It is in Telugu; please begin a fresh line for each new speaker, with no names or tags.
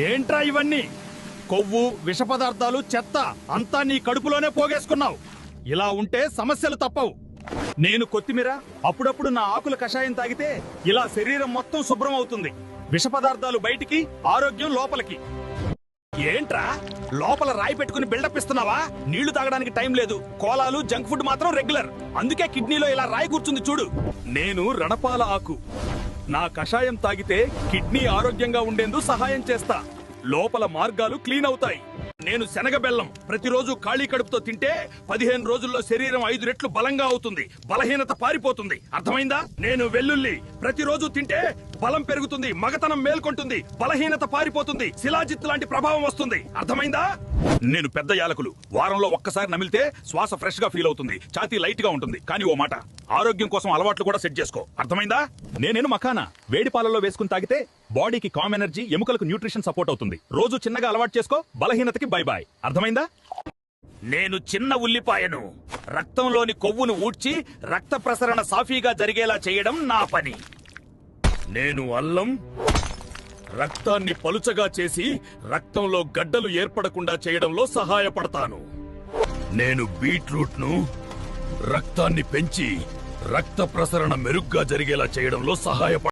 ఏంట్రా ఇవన్నీ? కొవ్వు, విష పదార్థాలు, చెత్త అంతా నీ కడుపులోనే పోగేసుకున్నావు. ఇలా ఉంటే సమస్యలు తప్పవు. నేను కొత్తిమీర అప్పుడప్పుడు నా ఆకుల కషాయం తాగితే ఇలా శరీరం మొత్తం శుభ్రం అవుతుంది. విష పదార్థాలు బయటికి, ఆరోగ్యం లోపలికి. ఏంట్రా లోపల రాయి పెట్టుకుని బిల్డప్ ఇస్తున్నావా? నీళ్లు తాగడానికి టైం లేదు. కోలాలు, జంక్ ఫుడ్ మాత్రం రెగ్యులర్. అందుకే కిడ్నీలో ఇలా రాయి కూర్చుంది చూడు. నేను రణపాల ఆకు. నా కషాయం తాగితే కిడ్నీ ఆరోగ్యంగా ఉండేందుకు సహాయం చేస్తా. లోపల మార్గాలు క్లీన్ అవుతాయి. నేను శనగ బెల్లం ప్రతిరోజు ఖాళీ కడుపుతో తింటే 15 రోజుల్లో శరీరం 5 రెట్లు బలంగా అవుతుంది. బలహీనత పారిపోతుంది. అర్థమైందా? నేను వెల్లుల్లి ప్రతిరోజు తింటే బలం పెరుగుతుంది, మగతనం మేల్కొంటుంది, బలహీనత పారిపోతుంది, శిలాజిత్ లాంటి ప్రభావం వస్తుంది. అర్థమైందా? నేను పెద్ద యాలకులు వారంలో ఒక్కసారి నమిలితే శ్వాస ఫ్రెష్ గా ఫీల్ అవుతుంది, ఛాతీ లైట్ గా ఉంటుంది. కానీ ఓ మాట, ఆరోగ్యం కోసం అలవాట్లు కూడా సెట్ చేసుకో. అర్థమైందా? నేనేను మఖానా వేడి పాలలో వేసుకుని తాగితే బాడీకి కామ్ ఎనర్జీ, ఎముకలకు న్యూట్రిషన్ సపోర్ట్ అవుతుంది. రోజు చిన్నగా అలవాటు చేసుకో, బలహీనతకి బై బాయ్. అర్థమైందా? నేను చిన్న ఉల్లిపాయను. రక్తంలోని కొవ్వును ఊడ్చి రక్త ప్రసరణ సాఫీగా జరిగేలా చేయడం నా పని. నేను అల్లం రక్తాన్ని పలుచగా చేసి రక్తంలో గడ్డలు ఏర్పడకుండా చేయడంలో సహాయపడతాను. నేను బీట్రూట్ ను రక్తాన్ని పెంచి రక్త ప్రసరణ మెరుగ్గా జరిగేలా చేయడంలో సహాయపడతాను.